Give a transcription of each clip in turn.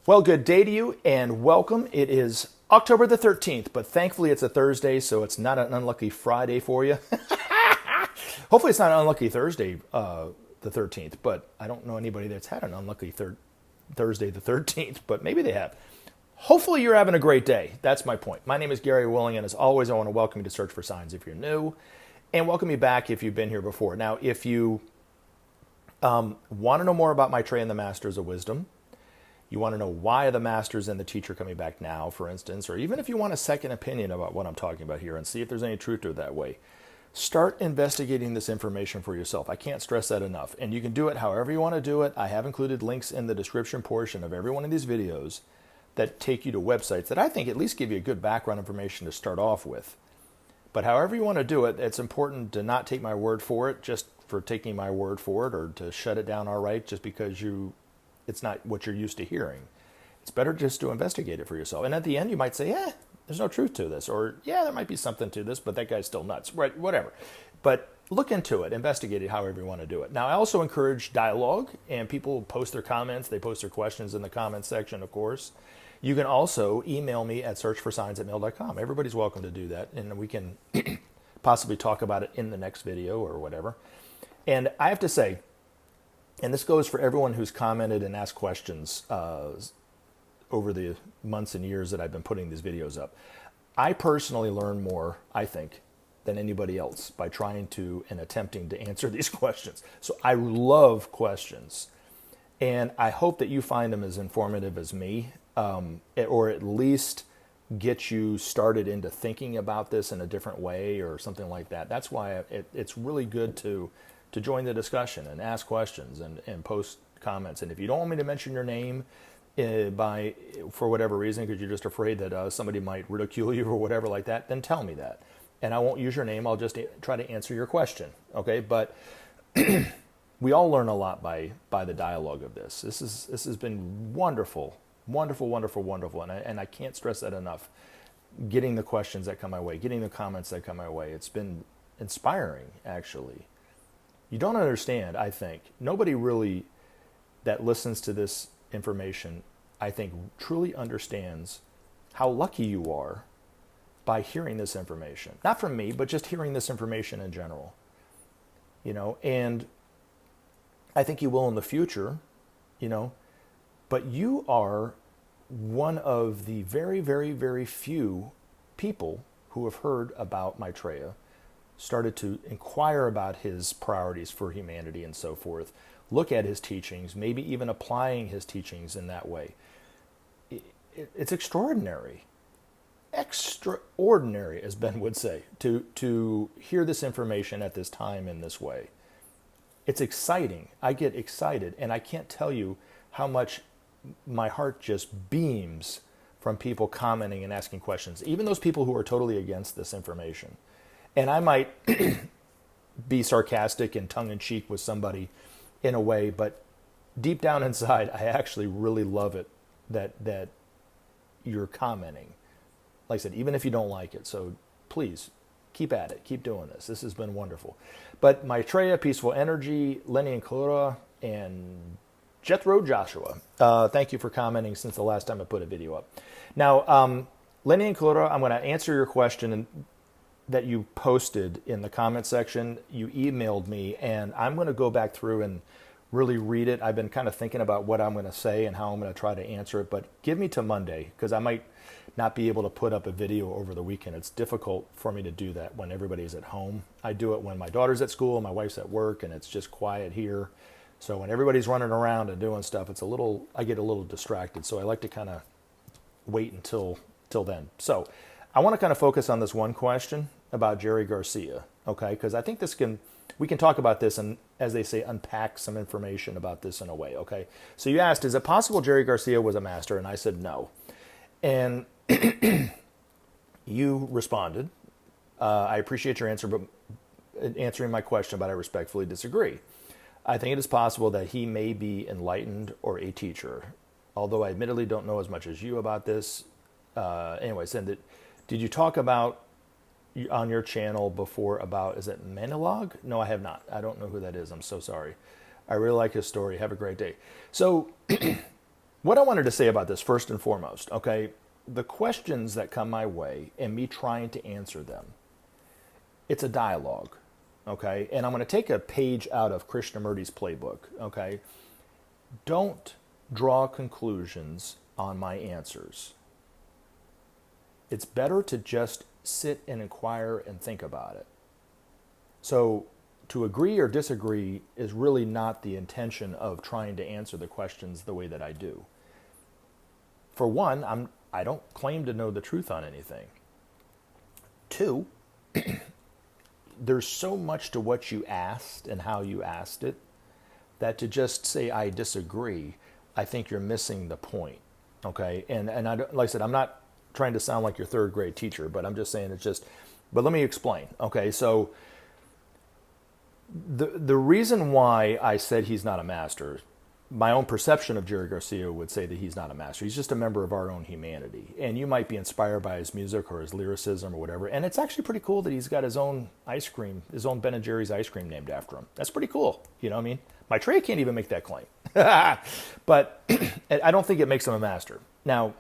Well, good day to you and welcome. It is October the 13th, but thankfully it's a Thursday, so it's not an unlucky Friday for you. Hopefully it's not an unlucky Thursday, the 13th, but I don't know anybody that's had an unlucky Thursday the 13th, but maybe they have. Hopefully you're having a great day. That's my point. My name is Gary Willing, and as always, I want to welcome you to Search for Signs if you're new, and welcome you back if you've been here before. Now, if you want to know more about Maitreya and the Masters of Wisdom, you want to know why the Masters and the teacher coming back now, for instance, or even if you want a second opinion about what I'm talking about here and see if there's any truth to it that way, start investigating this information for yourself. I can't stress that enough. And you can do it however you want to do it. I have included links in the description portion of every one of these videos that take you to websites that I think at least give you a good background information to start off with. But however you want to do it, it's important to not take my word for it, just for taking my word for it, or to shut it down outright just because it's not what you're used to hearing. It's better just to investigate it for yourself. And at the end, you might say, there's no truth to this. Or, there might be something to this, but that guy's still nuts. Right, whatever. But look into it. Investigate it however you want to do it. Now, I also encourage dialogue, and people post their comments. They post their questions in the comments section, of course. You can also email me at searchforsigns@mail.com. Everybody's welcome to do that, and we can possibly talk about it in the next video or whatever. And I have to say, and this goes for everyone who's commented and asked questions over the months and years that I've been putting these videos up. I personally learn more, I think, than anybody else by trying to and attempting to answer these questions. So I love questions. And I hope that you find them as informative as me, or at least get you started into thinking about this in a different way or something like that. That's why it's really good to join the discussion and ask questions and post comments. And if you don't want me to mention your name for whatever reason, because you're just afraid that somebody might ridicule you or whatever like that, then tell me that. And I won't use your name. I'll just try to answer your question. Okay? But we all learn a lot by the dialogue of this. This has been wonderful, wonderful, wonderful, wonderful. And I can't stress that enough. Getting the questions that come my way, getting the comments that come my way. It's been inspiring, actually. You don't understand, I think. Nobody really that listens to this information, I think, truly understands how lucky you are by hearing this information. Not from me, but just hearing this information in general. And I think you will in the future, but you are one of the very, very, very few people who have heard about Maitreya, started to inquire about his priorities for humanity and so forth, look at his teachings, maybe even applying his teachings in that way. It's extraordinary. Extraordinary, as Ben would say, to hear this information at this time in this way. It's exciting. I get excited, and I can't tell you how much my heart just beams from people commenting and asking questions, even those people who are totally against this information. And I might be sarcastic and tongue-in-cheek with somebody in a way, but deep down inside, I actually really love it that you're commenting. Like I said, even if you don't like it. So please, keep at it. Keep doing this. This has been wonderful. But Maitreya, Peaceful Energy, Lenny and Clara, and Jethro Joshua, thank you for commenting since the last time I put a video up. Now, Lenny and Clara, I'm going to answer your question that you posted in the comment section. You emailed me, and I'm going to go back through and really read it. I've been kind of thinking about what I'm going to say and how I'm going to try to answer it, but give me to Monday, because I might not be able to put up a video over the weekend. It's difficult for me to do that when everybody's at home. I do it when my daughter's at school, my wife's at work, and it's just quiet here. So when everybody's running around and doing stuff, I get a little distracted. So I like to kind of wait until then. So I want to kind of focus on this one question about Jerry Garcia, okay? Because I think we can talk about this and, as they say, unpack some information about this in a way, okay? So you asked, is it possible Jerry Garcia was a master? And I said no. And you responded, I appreciate your answer, but answering my question, but I respectfully disagree. I think it is possible that he may be enlightened or a teacher, although I admittedly don't know as much as you about this. Anyways, and did you talk about on your channel before about, is it Menelog? No, I have not. I don't know who that is. I'm so sorry. I really like his story. Have a great day. So what I wanted to say about this first and foremost, okay, the questions that come my way and me trying to answer them, it's a dialogue, okay? And I'm going to take a page out of Krishnamurti's playbook, okay? Don't draw conclusions on my answers. It's better to just sit and inquire and think about it. So to agree or disagree is really not the intention of trying to answer the questions the way that I do. For one, I don't claim to know the truth on anything. Two, there's so much to what you asked and how you asked it that to just say I disagree, I think you're missing the point, okay? And I, like I said, I'm not trying to sound like your third grade teacher, but I'm just saying it's just, but let me explain, okay? So the reason why I said he's not a master, my own perception of Jerry Garcia would say that he's not a master. He's just a member of our own humanity. And you might be inspired by his music or his lyricism or whatever. And it's actually pretty cool that he's got his own ice cream, his own Ben & Jerry's ice cream named after him. That's pretty cool. You know what I mean? Maitreya can't even make that claim. But I don't think it makes him a master. Now,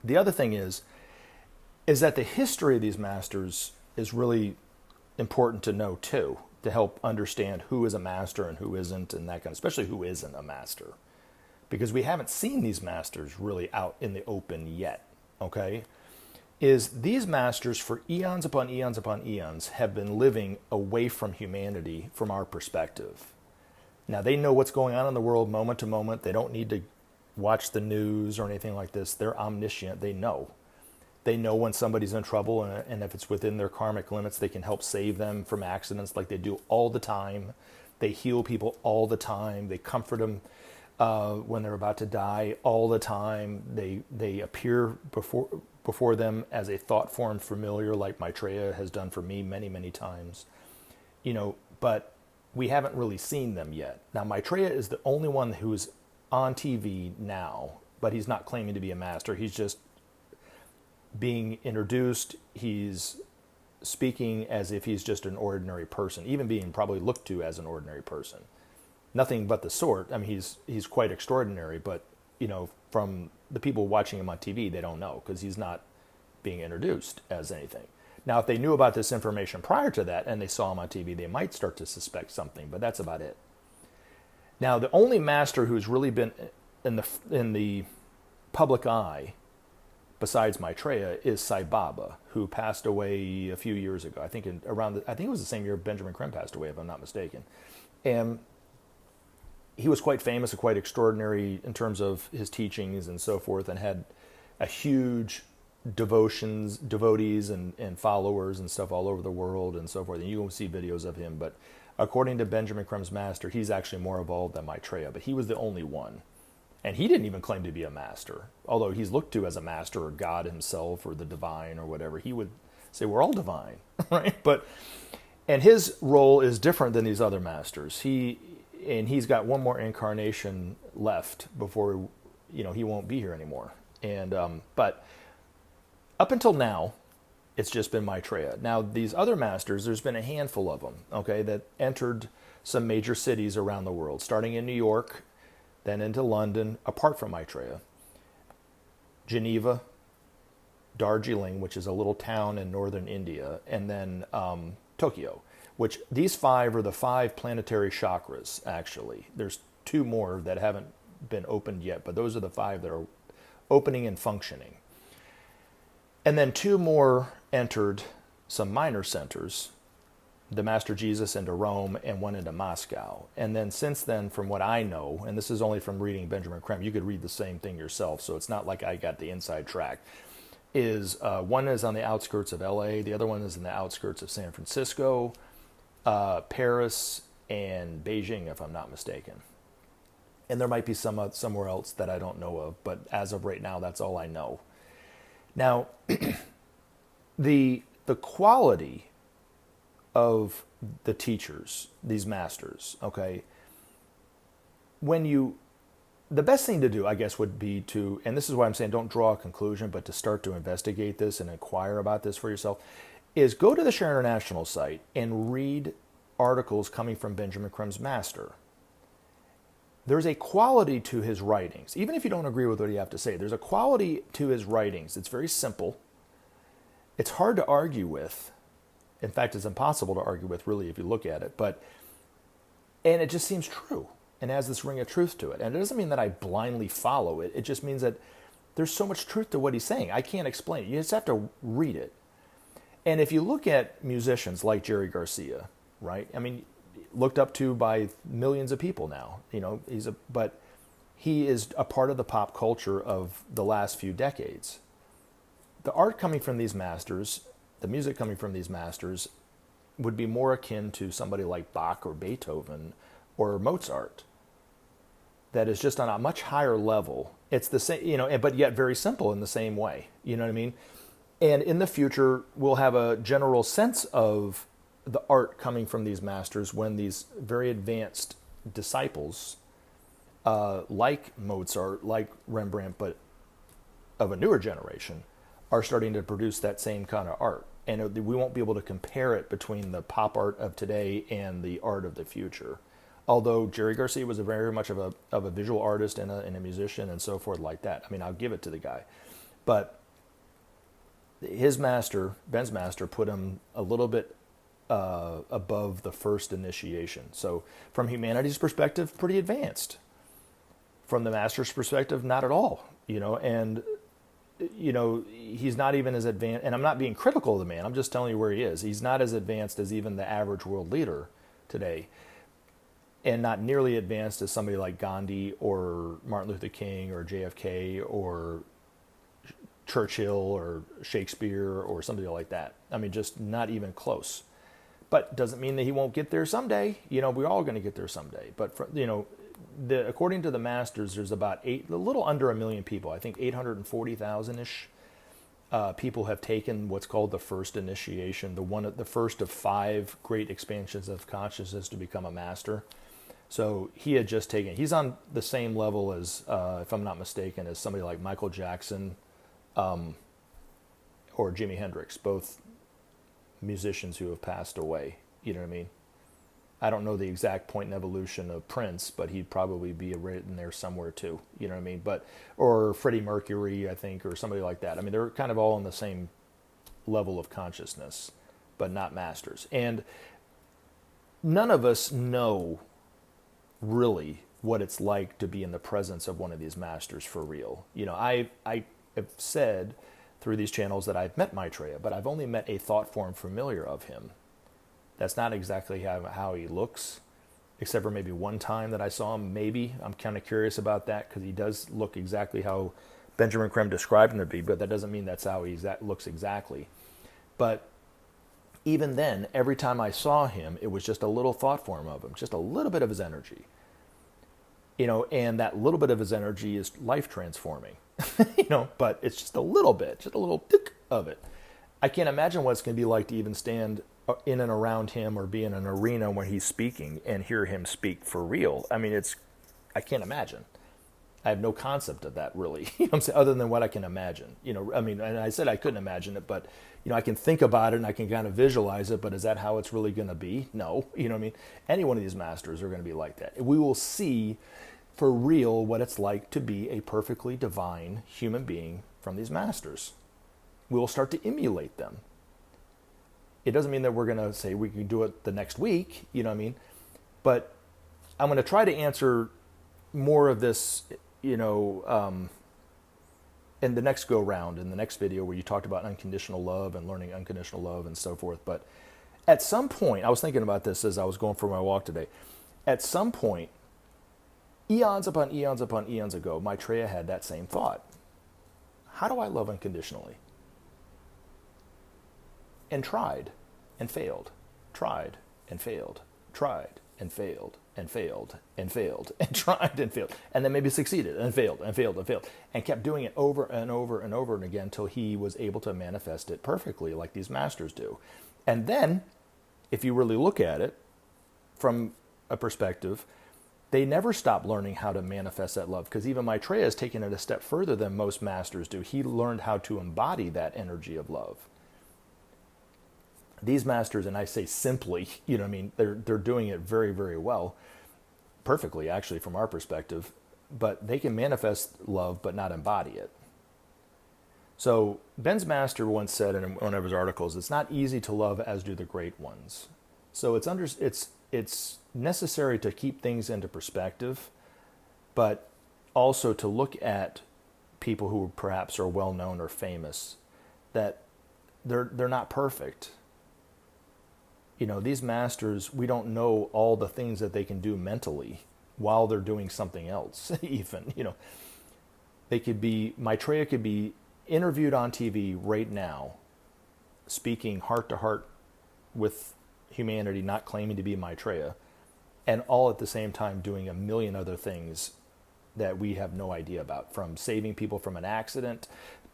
the other thing is that the history of these masters is really important to know too, to help understand who is a master and who isn't, and that kind of, especially who isn't a master, because we haven't seen these masters really out in the open yet. Okay, is these masters for eons upon eons upon eons have been living away from humanity from our perspective. Now they know what's going on in the world moment to moment. They don't need to watch the news or anything like this. They're omniscient. They know. They know when somebody's in trouble, and if it's within their karmic limits, they can help save them from accidents like they do all the time. They heal people all the time. They comfort them when they're about to die all the time. They appear before them as a thought form familiar, like Maitreya has done for me many, many times. You know, but we haven't really seen them yet. Now, Maitreya is the only one who's on TV now, but he's not claiming to be a master. He's just being introduced. He's speaking as if he's just an ordinary person, even being probably looked to as an ordinary person. Nothing but the sort. I mean, he's quite extraordinary, but you know, from the people watching him on TV, they don't know because he's not being introduced as anything. Now, if they knew about this information prior to that and they saw him on TV, they might start to suspect something, but that's about it. Now, the only master who's really been in the public eye besides Maitreya is Sai Baba, who passed away a few years ago. I think it was the same year Benjamin Creme passed away, if I'm not mistaken. And he was quite famous and quite extraordinary in terms of his teachings and so forth, and had a huge devotees and followers and stuff all over the world and so forth. And you will see videos of him. But according to Benjamin Creme's master, he's actually more evolved than Maitreya, but he was the only one. And he didn't even claim to be a master, although he's looked to as a master or God himself or the divine or whatever. He would say we're all divine, right? And his role is different than these other masters. He's got one more incarnation left before, you know, he won't be here anymore. And but up until now, it's just been Maitreya. Now these other masters, there's been a handful of them, okay, that entered some major cities around the world, starting in New York, then into London, apart from Maitreya, Geneva, Darjeeling, which is a little town in northern India, and then Tokyo, which these 5 are the 5 planetary chakras, actually. There's 2 more that haven't been opened yet, but those are the 5 that are opening and functioning. And then 2 more entered some minor centers, the Master Jesus into Rome and one into Moscow. And then since then, from what I know, and this is only from reading Benjamin Creme, you could read the same thing yourself, so it's not like I got the inside track, is one is on the outskirts of LA, the other one is in the outskirts of San Francisco, Paris, and Beijing, if I'm not mistaken. And there might be some somewhere else that I don't know of, but as of right now, that's all I know. Now, the quality of the teachers, these masters, okay, the best thing to do, I guess, would be to, and this is why I'm saying don't draw a conclusion, but to start to investigate this and inquire about this for yourself, is go to the Share International site and read articles coming from Benjamin Creme's master. there's a quality to his writings. Even if you don't agree with what you have to say, there's a quality to his writings. It's very simple. It's hard to argue with. In fact, it's impossible to argue with, really, if you look at it. And it just seems true and has this ring of truth to it. And it doesn't mean that I blindly follow it. It just means that there's so much truth to what he's saying. I can't explain it. You just have to read it. And if you look at musicians like Jerry Garcia, right? I mean, looked up to by millions of people now. But he is a part of the pop culture of the last few decades. The art coming from these masters, the music coming from these masters, would be more akin to somebody like Bach or Beethoven or Mozart. That is just on a much higher level. It's the same, but yet very simple in the same way. You know what I mean? And in the future, we'll have a general sense of the art coming from these masters when these very advanced disciples, like Mozart, like Rembrandt, but of a newer generation, are starting to produce that same kind of art. And we won't be able to compare it between the pop art of today and the art of the future. Although Jerry Garcia was very much of a visual artist and a musician and so forth like that. I mean, I'll give it to the guy. But his master, Ben's master, put him a little bit above the first initiation. So from humanity's perspective, pretty advanced. From the master's perspective, not at all. And he's not even as advanced, and I'm not being critical of the man, I'm just telling you where he is. He's not as advanced as even the average world leader today, and not nearly advanced as somebody like Gandhi or Martin Luther King or JFK or Churchill or Shakespeare or somebody like that. I mean, just not even close. But doesn't mean that he won't get there someday. We're all going to get there someday. But according to the masters, there's about a little under 1 million people. I think 840,000-ish people have taken what's called the first initiation, the first of 5 great expansions of consciousness to become a master. So he had just taken. He's on the same level as, if I'm not mistaken, as somebody like Michael Jackson or Jimi Hendrix, both musicians who have passed away. You know what I mean? I don't know the exact point in evolution of Prince, but he'd probably be written there somewhere too. You know what I mean? Or Freddie Mercury, I think, or somebody like that. I mean, they're kind of all on the same level of consciousness, but not masters. And none of us know really what it's like to be in the presence of one of these masters for real. I have said through these channels that I've met Maitreya, but I've only met a thought form familiar of him. That's not exactly how he looks, except for maybe one time that I saw him. Maybe I'm kind of curious about that because he does look exactly how Benjamin Creme described him to be, but that doesn't mean that's how he looks exactly. But even then, every time I saw him, it was just a little thought form of him, just a little bit of his energy. And that little bit of his energy is life transforming, but it's just a little bit, just a little tick of it. I can't imagine what it's going to be like to even stand in and around him or be in an arena when he's speaking and hear him speak for real. I mean, I can't imagine. I have no concept of that really, other than what I can imagine. I mean, and I said I couldn't imagine it, but, I can think about it and I can kind of visualize it, but is that how it's really going to be? No. You know what I mean? Any one of these masters are going to be like that. We will see for real what it's like to be a perfectly divine human being from these masters. We will start to emulate them. It doesn't mean that we're going to say we can do it the next week, you know what I mean? But I'm going to try to answer more of this, in the next go-round, in the next video where you talked about unconditional love and learning unconditional love and so forth. But at some point, I was thinking about this as I was going for my walk today. At some point, eons upon eons upon eons ago, Maitreya had that same thought. How do I love unconditionally? And tried and failed, tried and failed, tried and failed and failed and failed and tried and failed, and then maybe succeeded and failed and failed and failed, and kept doing it over and over and over and again until he was able to manifest it perfectly like these masters do. And then, if you really look at it from a perspective, they never stop learning how to manifest that love, because even Maitreya has taken it a step further than most masters do. He learned how to embody that energy of love. These masters, and I say simply, they're doing it very, very well. perfectly, actually, from our perspective, but they can manifest love but not embody it. So Ben's master once said in one of his articles, it's not easy to love as do the great ones. So it's necessary to keep things into perspective, but also to look at people who perhaps are well known or famous, that they're not perfect. You know, these masters, we don't know all the things that they can do mentally while they're doing something else. Even, you know, Maitreya could be interviewed on TV right now, speaking heart to heart with humanity, not claiming to be Maitreya, and all at the same time doing a million other things that we have no idea about, from saving people from an accident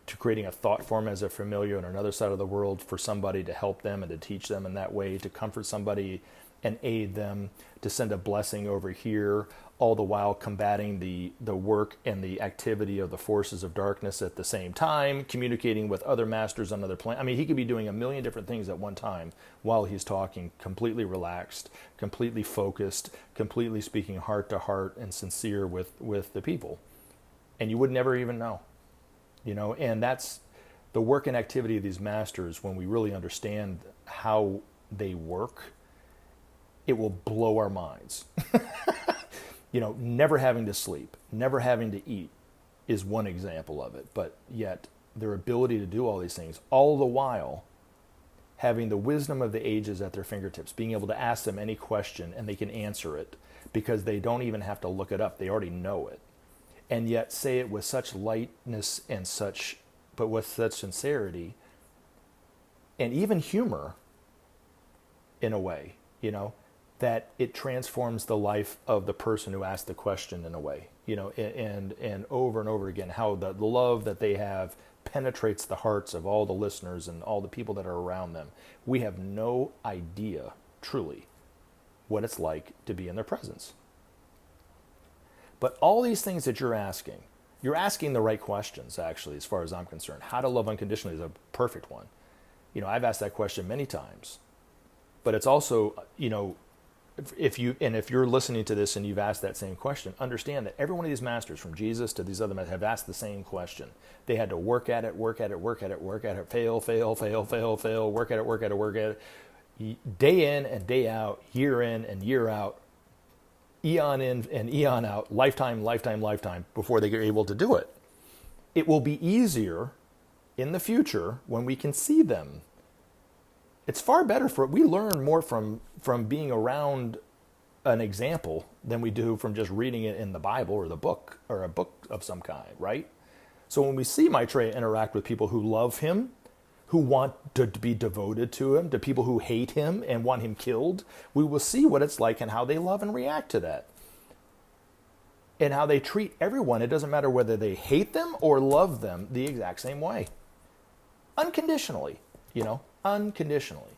to creating a thought form as a familiar on another side of the world for somebody to help them and to teach them in that way, to comfort somebody and aid them, to send a blessing over here, all the while combating the work and the activity of the forces of darkness at the same time, communicating with other masters on other planets. I mean, he could be doing a million different things at one time while he's talking, completely relaxed, completely focused, completely speaking heart to heart and sincere with the people. And you would never even know, you know, and that's the work and activity of these masters. When we really understand how they work, it will blow our minds. You know, never having to sleep, never having to eat is one example of it. But yet their ability to do all these things, all the while having the wisdom of the ages at their fingertips, being able to ask them any question and they can answer it because they don't even have to look it up. They already know it. And yet say it with such lightness and but with such sincerity and even humor in a way, you know, that it transforms the life of the person who asked the question in a way, you know, and over again, how the love that they have penetrates the hearts of all the listeners and all the people that are around them. We have no idea, truly, what it's like to be in their presence. But all these things that you're asking the right questions, actually, as far as I'm concerned. How to love unconditionally is a perfect one. You know, I've asked that question many times. But it's also, you know, if you're listening to this and you've asked that same question, understand that every one of these masters, from Jesus to these other masters, have asked the same question. They had to work at it, fail, work at it, day in and day out, year in and year out, eon in and eon out, lifetime, before they get able to do it. It will be easier in the future when we can see them. It's far better we learn more from being around an example than we do from just reading it in the Bible or the book or a book of some kind, right? So when we see Maitreya interact with people who love him, who want to be devoted to him, to people who hate him and want him killed, we will see what it's like and how they love and react to that. And how they treat everyone. It doesn't matter whether they hate them or love them the exact same way. Unconditionally, you know. Unconditionally.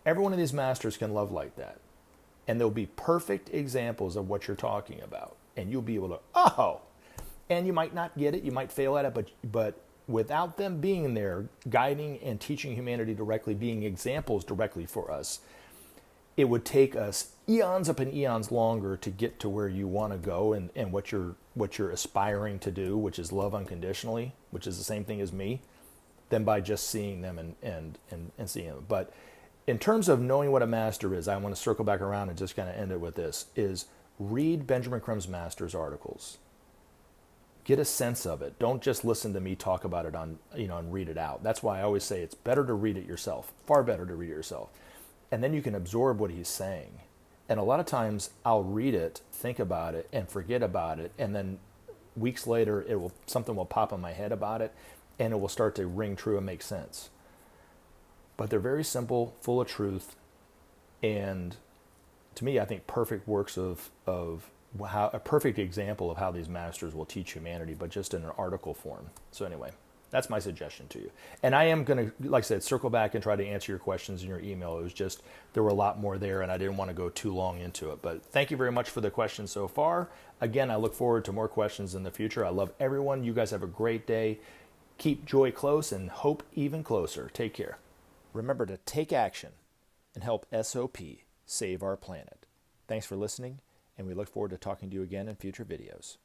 Every one of these masters can love like that. And they'll be perfect examples of what you're talking about. And you'll be able to, and you might not get it, you might fail at it, but without them being there, guiding and teaching humanity directly, being examples directly for us, it would take us eons upon eons longer to get to where you want to go and what you're aspiring to do, which is love unconditionally, which is the same thing as me, than by just seeing them and seeing them. But in terms of knowing what a master is, I want to circle back around and just kind of end it with this, is read Benjamin Creme's master's articles. Get a sense of it. Don't just listen to me talk about it and read it out. That's why I always say it's better to read it yourself, far better to read it yourself. And then you can absorb what he's saying. And a lot of times I'll read it, think about it, and forget about it. And then weeks later, something will pop in my head about it, and it will start to ring true and make sense. But they're very simple, full of truth, and to me, I think perfect works of how a perfect example of how these masters will teach humanity, but just in an article form. So anyway, that's my suggestion to you. And I am going to, like I said, circle back and try to answer your questions in your email. It was just, there were a lot more there, and I didn't want to go too long into it. But thank you very much for the questions so far. Again, I look forward to more questions in the future. I love everyone. You guys have a great day. Keep joy close and hope even closer. Take care. Remember to take action and help SOP save our planet. Thanks for listening, and we look forward to talking to you again in future videos.